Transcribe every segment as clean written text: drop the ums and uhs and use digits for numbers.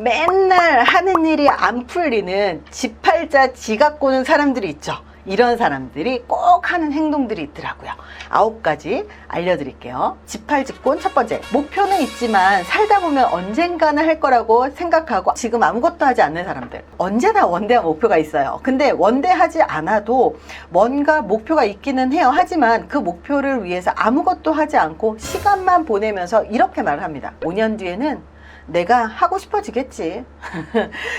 맨날 하는 일이 안 풀리는 지팔자 지각 고는 사람들이 있죠. 이런 사람들이 꼭 하는 행동들이 있더라고요. 9가지 알려드릴게요. 지팔직곤 첫 번째, 목표는 있지만 살다 보면 언젠가는 할 거라고 생각하고 지금 아무것도 하지 않는 사람들. 언제나 원대한 목표가 있어요. 근데 원대하지 않아도 뭔가 목표가 있기는 해요. 하지만 그 목표를 위해서 아무것도 하지 않고 시간만 보내면서 이렇게 말을 합니다. 5년 뒤에는 내가 하고 싶어지겠지.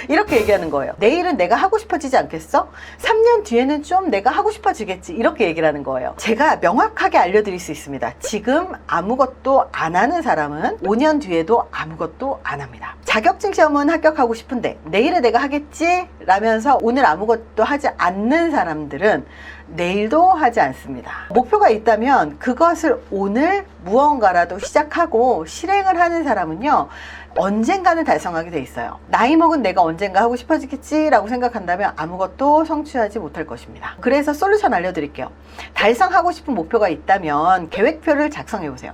이렇게 얘기하는 거예요. 내일은 내가 하고 싶어지지 않겠어? 3년 뒤에는 좀 내가 하고 싶어지겠지. 이렇게 얘기를 하는 거예요. 제가 명확하게 알려드릴 수 있습니다. 지금 아무것도 안 하는 사람은 5년 뒤에도 아무것도 안 합니다. 자격증 시험은 합격하고 싶은데 내일에 내가 하겠지? 라면서 오늘 아무것도 하지 않는 사람들은 내일도 하지 않습니다. 목표가 있다면 그것을 오늘 무언가라도 시작하고 실행을 하는 사람은요, 언젠가는 달성하게 돼 있어요. 나이 먹은 내가 언젠가 하고 싶어지겠지 라고 생각한다면 아무것도 성취하지 못할 것입니다. 그래서 솔루션 알려드릴게요. 달성하고 싶은 목표가 있다면 계획표를 작성해 보세요.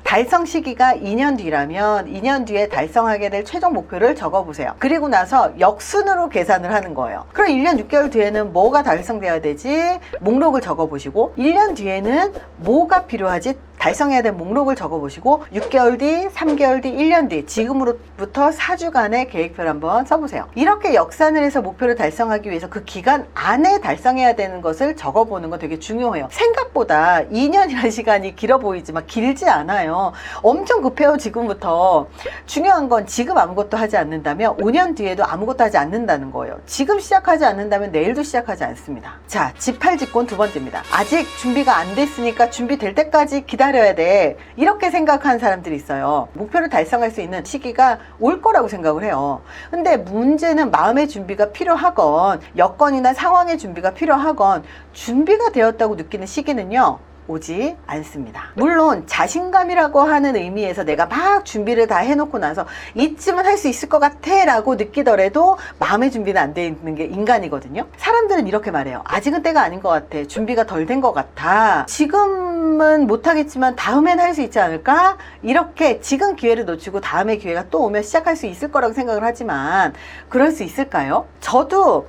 달성 시기가 2년 뒤라면 2년 뒤에 달성하게 될 최종 목표를 적어 보세요. 그리고 나서 역순으로 계산을 하는 거예요. 그럼 1년 6개월 뒤에는 뭐가 달성돼야 되지? 목록을 적어 보시고, 1년 뒤에는 뭐가 필요하지? 달성해야 될 목록을 적어보시고, 6개월 뒤, 3개월 뒤, 1년 뒤, 지금으로부터 4주간의 계획표를 한번 써보세요. 이렇게 역산을 해서 목표를 달성하기 위해서 그 기간 안에 달성해야 되는 것을 적어보는 거 되게 중요해요. 생각보다 2년이라는 시간이 길어 보이지만 길지 않아요. 엄청 급해요, 지금부터. 중요한 건 지금 아무것도 하지 않는다면 5년 뒤에도 아무것도 하지 않는다는 거예요. 지금 시작하지 않는다면 내일도 시작하지 않습니다. 자, 지팔직곤 두 번째입니다. 아직 준비가 안 됐으니까 준비될 때까지 기다려야 돼. 이렇게 생각하는 사람들이 있어요. 목표를 달성할 수 있는 시기가 올 거라고 생각을 해요. 근데 문제는 마음의 준비가 필요하건 여건이나 상황의 준비가 필요하건 준비가 되었다고 느끼는 시기는요, 오지 않습니다. 물론 자신감이라고 하는 의미에서 내가 막 준비를 다 해놓고 나서 이쯤은 할 수 있을 것 같아 라고 느끼더라도 마음의 준비는 안 돼 있는 게 인간이거든요. 사람들은 이렇게 말해요. 아직은 때가 아닌 것 같아. 준비가 덜 된 것 같아. 지금은 못하겠지만 다음엔 할 수 있지 않을까? 이렇게 지금 기회를 놓치고 다음에 기회가 또 오면 시작할 수 있을 거라고 생각을 하지만 그럴 수 있을까요? 저도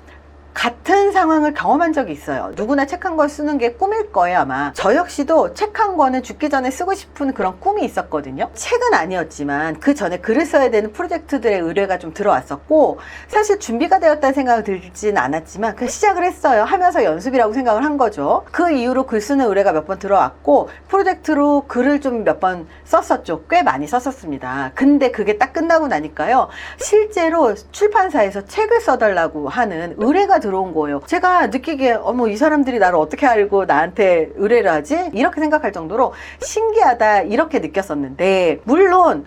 같은 상황을 경험한 적이 있어요. 누구나 책 한 권 쓰는 게 꿈일 거예요, 아마. 저 역시도 책 한 권을 죽기 전에 쓰고 싶은 그런 꿈이 있었거든요. 책은 아니었지만 그 전에 글을 써야 되는 프로젝트들의 의뢰가 좀 들어왔었고, 사실 준비가 되었다는 생각이 들진 않았지만 그 시작을 했어요. 하면서 연습이라고 생각을 한 거죠. 그 이후로 글 쓰는 의뢰가 몇 번 들어왔고 프로젝트로 글을 좀 몇 번 썼었죠. 꽤 많이 썼었습니다. 근데 그게 딱 끝나고 나니까요, 실제로 출판사에서 책을 써달라고 하는 의뢰가 들어온 거예요. 제가 느끼기에 어머, 이 사람들이 나를 어떻게 알고 나한테 의뢰를 하지? 이렇게 생각할 정도로 신기하다, 이렇게 느꼈었는데, 물론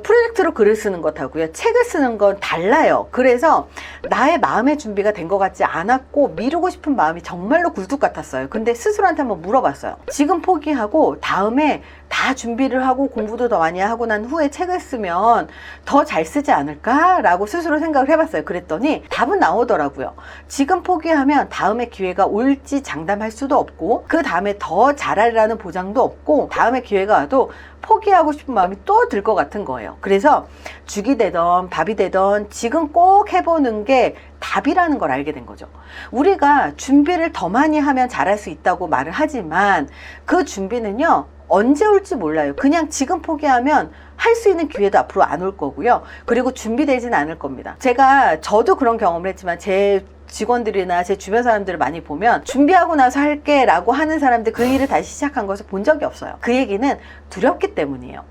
프로젝트로 글을 쓰는 것하고요, 책을 쓰는 건 달라요. 그래서 나의 마음의 준비가 된 것 같지 않았고 미루고 싶은 마음이 정말로 굴뚝 같았어요. 근데 스스로한테 한번 물어봤어요. 지금 포기하고 다음에 다 준비를 하고 공부도 더 많이 하고 난 후에 책을 쓰면 더 잘 쓰지 않을까? 라고 스스로 생각을 해봤어요. 그랬더니 답은 나오더라고요. 지금 포기하면 다음에 기회가 올지 장담할 수도 없고 그 다음에 더 잘하리라는 보장도 없고 다음에 기회가 와도 포기하고 싶은 마음이 또 들 것 같은 거예요. 그래서 죽이 되던 밥이 되던 지금 꼭 해보는 게 답이라는 걸 알게 된 거죠. 우리가 준비를 더 많이 하면 잘할 수 있다고 말을 하지만 그 준비는요, 언제 올지 몰라요. 그냥 지금 포기하면 할 수 있는 기회도 앞으로 안 올 거고요. 그리고 준비되진 않을 겁니다. 저도 그런 경험을 했지만 제 직원들이나 제 주변 사람들을 많이 보면 준비하고 나서 할게 라고 하는 사람들, 그 일을 다시 시작한 것을 본 적이 없어요. 그 얘기는 두렵기 때문이에요.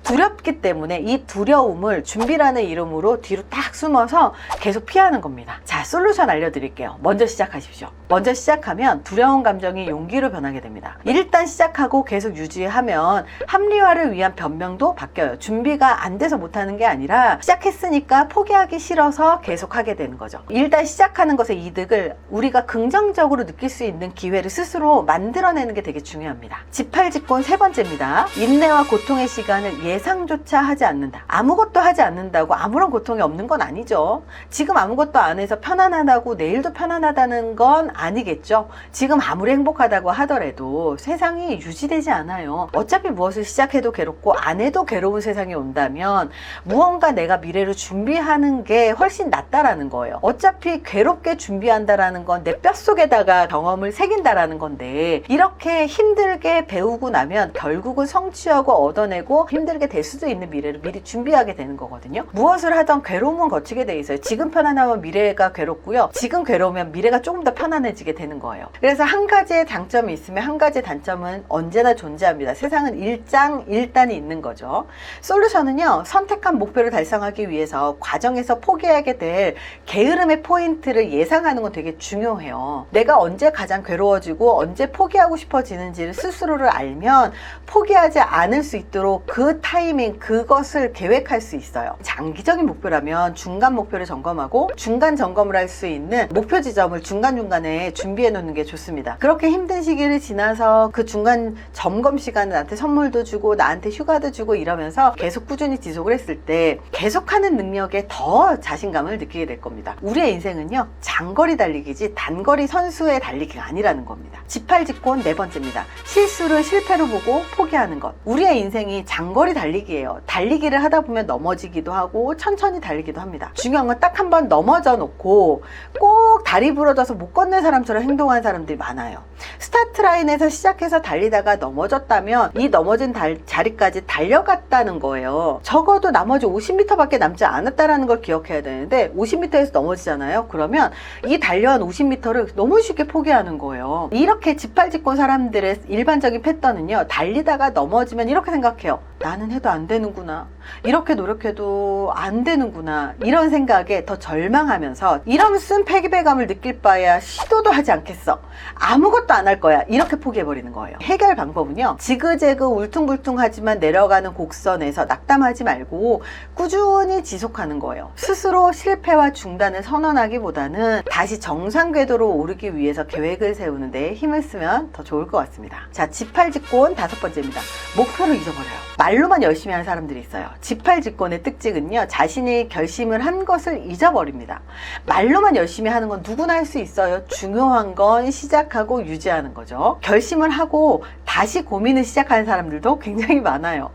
두렵기 때문에 이 두려움을 준비라는 이름으로 뒤로 딱 숨어서 계속 피하는 겁니다. 자, 솔루션 알려드릴게요. 먼저 시작하십시오. 먼저 시작하면 두려운 감정이 용기로 변하게 됩니다. 일단 시작하고 계속 유지하면 합리화를 위한 변명도 바뀌어요. 준비가 안 돼서 못하는 게 아니라 시작했으니까 포기하기 싫어서 계속 하게 되는 거죠. 일단 시작하는 것의 이득을 우리가 긍정적으로 느낄 수 있는 기회를 스스로 만들어내는 게 되게 중요합니다. 지팔직곤 세 번째입니다. 인내와 고통의 시간을 예상조차 하지 않는다. 아무것도 하지 않는다고 아무런 고통이 없는 건 아니죠. 지금 아무것도 안 해서 편안하다고 내일도 편안하다는 건 아니겠죠. 지금 아무리 행복하다고 하더라도 세상이 유지되지 않아요. 어차피 무엇을 시작해도 괴롭고 안 해도 괴로운 세상이 온다면 무언가 내가 미래를 준비하는 게 훨씬 낫다라는 거예요. 어차피 괴롭게 준비한다라는 건 내 뼛속에다가 경험을 새긴다라는 건데, 이렇게 힘들게 배우고 나면 결국은 성취하고 얻어내고 힘들게 될 수도 있는 미래를 미리 준비하게 되는 거거든요. 무엇을 하던 괴로움은 거치게 돼 있어요. 지금 편안하면 미래가 괴롭고요, 지금 괴로우면 미래가 조금 더 편안해지게 되는 거예요. 그래서 한 가지의 장점이 있으면 한 가지 단점은 언제나 존재합니다. 세상은 일장일단이 있는 거죠. 솔루션은요, 선택한 목표를 달성하기 위해서 과정에서 포기하게 될 게으름의 포인트를 예상하는 건 되게 중요해요. 내가 언제 가장 괴로워지고 언제 포기하고 싶어지는지를 스스로를 알면 포기하지 않을 수 있도록 그 타이밍, 그것을 계획할 수 있어요. 장기적인 목표라면 중간 목표를 점검하고 중간 점검을 할 수 있는 목표 지점을 중간중간에 준비해 놓는 게 좋습니다. 그렇게 힘든 시기를 지나서 그 중간 점검 시간에 나한테 선물도 주고 나한테 휴가도 주고 이러면서 계속 꾸준히 지속을 했을 때 계속하는 능력에 더 자신감을 느끼게 될 겁니다. 우리의 인생은요, 장거리 달리기지 단거리 선수의 달리기가 아니라는 겁니다. 지팔직곤 네 번째입니다. 실수를 실패로 보고 포기하는 것. 우리의 인생이 장거리 달리기예요. 달리기를 하다 보면 넘어지기도 하고 천천히 달리기도 합니다. 중요한 건 딱 한 번 넘어져 놓고 꼭 다리 부러져서 못 걷는 사람처럼 행동하는 사람들이 많아요. 스타트 라인에서 시작해서 달리다가 넘어졌다면 이 넘어진 자리까지 달려갔다는 거예요. 적어도 나머지 50m밖에 남지 않았다는 걸 기억해야 되는데 50m에서 넘어지잖아요. 그러면 이 달려온 50m를 너무 쉽게 포기하는 거예요. 이렇게 지팔직곤 사람들의 일반적인 패턴은요, 달리다가 넘어지면 이렇게 생각해요. 나는 해도 안 되는구나. 이렇게 노력해도 안 되는구나. 이런 생각에 더 절망하면서 이런 쓴 패배감을 느낄 바에야 시도도 하지 않겠어. 아무것도 안 할 거야. 이렇게 포기해버리는 거예요. 해결 방법은요, 지그재그 울퉁불퉁하지만 내려가는 곡선에서 낙담하지 말고 꾸준히 지속하는 거예요. 스스로 실패와 중단을 선언하기보다는 다시 정상 궤도로 오르기 위해서 계획을 세우는 데 힘을 쓰면 더 좋을 것 같습니다. 자, 지팔직곤 다섯 번째입니다. 목표를 잊어버려요. 말로만 열심히 하는 사람들이 있어요. 지팔직곤의 특징은요, 자신이 결심을 한 것을 잊어버립니다. 말로만 열심히 하는 건 누구나 할 수 있어요. 중요한 건 시작하고 유지하는 거죠. 결심을 하고 다시 고민을 시작하는 사람들도 굉장히 많아요.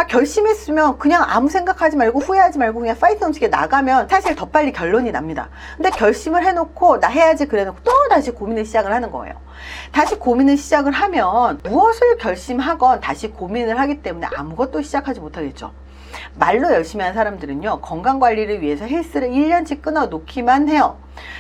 결심했으면 그냥 아무 생각하지 말고 후회하지 말고 그냥 파이팅 넘치게 나가면 사실 더 빨리 결론이 납니다. 근데 결심을 해놓고 나 해야지 그래놓고 또 다시 고민을 시작을 하는 거예요. 다시 고민을 시작을 하면 무엇을 결심하건 다시 고민을 하기 때문에 아무것도 시작하지 못하겠죠. 말로 열심히 하는 사람들은요, 건강관리를 위해서 헬스를 1년치 끊어 놓기만 해요.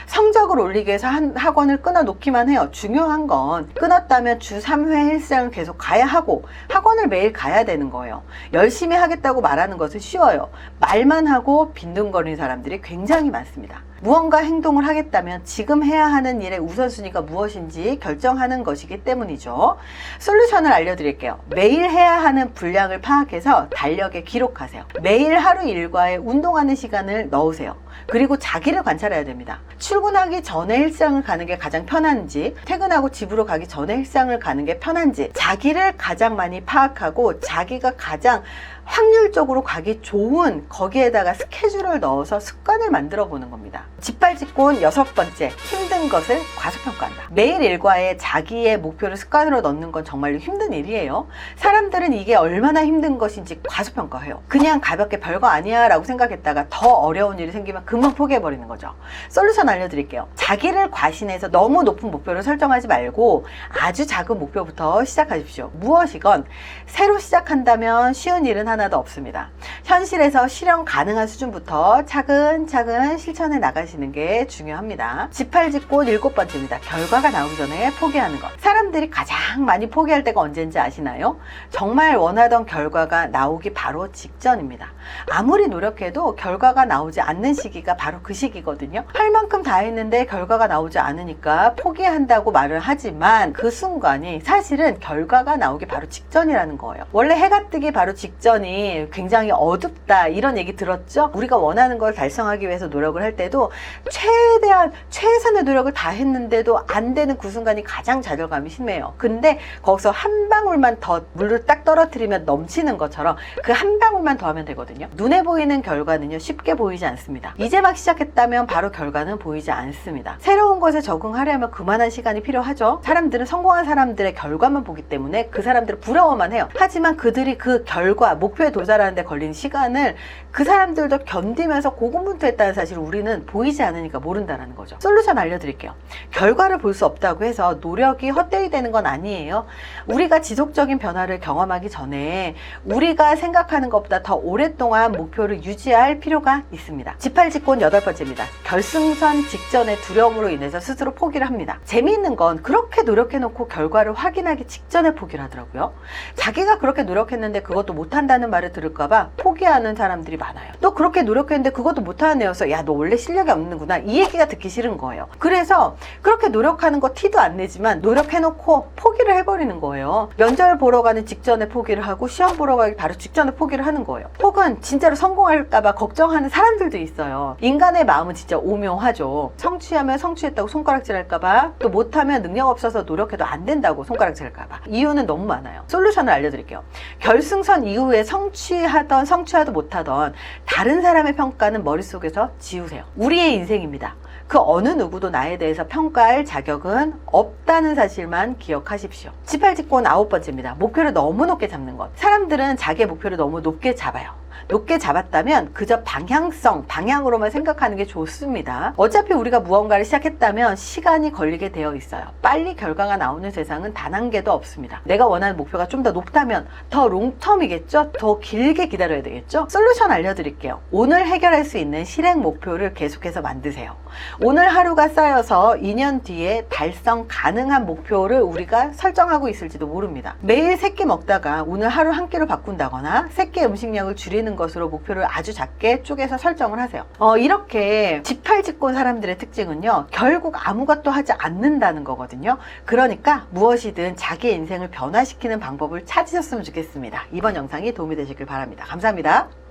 성적을 올리기 위해서 학원을 끊어 놓기만 해요. 중요한 건 끊었다면 주 3회 헬스장을 계속 가야 하고 학원을 매일 가야 되는 거예요. 열심히 하겠다고 말하는 것은 쉬워요. 말만 하고 빈둥거리는 사람들이 굉장히 많습니다. 무언가 행동을 하겠다면 지금 해야 하는 일의 우선순위가 무엇인지 결정하는 것이기 때문이죠. 솔루션을 알려드릴게요. 매일 해야 하는 분량을 파악해서 달력에 기록하세요. 매일 하루 일과에 운동하는 시간을 넣으세요. 그리고 자기를 관찰해야 됩니다. 출근하기 전에 헬스장을 가는 게 가장 편한지, 퇴근하고 집으로 가기 전에 헬스장을 가는 게 편한지, 자기를 가장 많이 파악하고 자기가 가장 확률적으로 가기 좋은 거기에다가 스케줄을 넣어서 습관을 만들어 보는 겁니다. 지팔직곤 여섯 번째, 힘든 것을 과소평가한다. 매일 일과에 자기의 목표를 습관으로 넣는 건 정말로 힘든 일이에요. 사람들은 이게 얼마나 힘든 것인지 과소평가해요. 그냥 가볍게 별거 아니야 라고 생각했다가 더 어려운 일이 생기면 금방 포기해버리는 거죠. 솔루션 알려드릴게요. 자기를 과신해서 너무 높은 목표를 설정하지 말고 아주 작은 목표부터 시작하십시오. 무엇이건 새로 시작한다면 쉬운 일은 하나도 없습니다. 현실에서 실현 가능한 수준부터 차근차근 실천해 나가시는 게 중요합니다. 지팔직곤 일곱 번째입니다. 결과가 나오기 전에 포기하는 것. 사람들이 가장 많이 포기할 때가 언제인지 아시나요? 정말 원하던 결과가 나오기 바로 직전입니다. 아무리 노력해도 결과가 나오지 않는 시기가 바로 그 시기거든요. 할 만큼 다 했는데 결과가 나오지 않으니까 포기한다고 말을 하지만 그 순간이 사실은 결과가 나오기 바로 직전이라는 거예요. 원래 해가 뜨기 바로 직전이 주변이 굉장히 어둡다 이런 얘기 들었죠? 우리가 원하는 걸 달성하기 위해서 노력을 할 때도 최대한 최선의 노력을 다 했는데도 안 되는 그 순간이 가장 좌절감이 심해요. 근데 거기서 한 방울만 더 물을 딱 떨어뜨리면 넘치는 것처럼 그 한 방울만 더 하면 되거든요. 눈에 보이는 결과는요 쉽게 보이지 않습니다. 이제 막 시작했다면 바로 결과는 보이지 않습니다. 새로운 것에 적응하려면 그만한 시간이 필요하죠. 사람들은 성공한 사람들의 결과만 보기 때문에 그 사람들을 부러워만 해요. 하지만 그들이 그 결과, 목표에 도달하는 데 걸린 시간을 그 사람들도 견디면서 고군분투했다는 사실을 우리는 보이지 않으니까 모른다는 거죠. 솔루션 알려드릴게요. 결과를 볼 수 없다고 해서 노력이 헛되이 되는 건 아니에요. 우리가 지속적인 변화를 경험하기 전에 우리가 생각하는 것보다 더 오랫동안 목표를 유지할 필요가 있습니다. 지팔직곤 8번째입니다. 결승선 직전의 두려움으로 인해서 스스로 포기를 합니다. 재미있는 건 그렇게 노력해놓고 결과를 확인하기 직전에 포기를 하더라고요. 자기가 그렇게 노력했는데 그것도 못한다는 말을 들을까봐 포기하는 사람들이 많아요. 또 그렇게 노력했는데 그것도 못하는 애여서 야, 너 원래 실력이 없는구나, 이 얘기가 듣기 싫은 거예요. 그래서 그렇게 노력하는 거 티도 안 내지만 노력해놓고 포기를 해버리는 거예요. 면접 보러 가는 직전에 포기를 하고 시험 보러 가기 바로 직전에 포기를 하는 거예요. 혹은 진짜로 성공할까봐 걱정하는 사람들도 있어요. 인간의 마음은 진짜 오묘하죠. 성취하면 성취했다고 손가락질 할까봐, 또 못하면 능력 없어서 노력해도 안 된다고 손가락질 할까봐. 이유는 너무 많아요. 솔루션을 알려드릴게요. 결승선 이후에 성취하도 못하던 다른 사람의 평가는 머릿속에서 지우세요. 우리의 인생입니다. 그 어느 누구도 나에 대해서 평가할 자격은 없다는 사실만 기억하십시오. 지팔직곤 9번째입니다. 목표를 너무 높게 잡는 것. 사람들은 자기의 목표를 너무 높게 잡아요. 높게 잡았다면 그저 방향으로만 생각하는 게 좋습니다. 어차피 우리가 무언가를 시작했다면 시간이 걸리게 되어 있어요. 빨리 결과가 나오는 세상은 단 한 개도 없습니다. 내가 원하는 목표가 좀 더 높다면 더 롱텀이겠죠? 더 길게 기다려야 되겠죠? 솔루션 알려드릴게요. 오늘 해결할 수 있는 실행 목표를 계속해서 만드세요. 오늘 하루가 쌓여서 2년 뒤에 달성 가능한 목표를 우리가 설정하고 있을지도 모릅니다. 매일 3끼 먹다가 오늘 하루 한 끼로 바꾼다거나 3끼 음식량을 줄이는 것으로 목표를 아주 작게 쪼개서 설정을 하세요. 이렇게 지팔직곤 사람들의 특징은요, 결국 아무것도 하지 않는다는 거거든요. 그러니까 무엇이든 자기의 인생을 변화시키는 방법을 찾으셨으면 좋겠습니다. 이번 영상이 도움이 되시길 바랍니다. 감사합니다.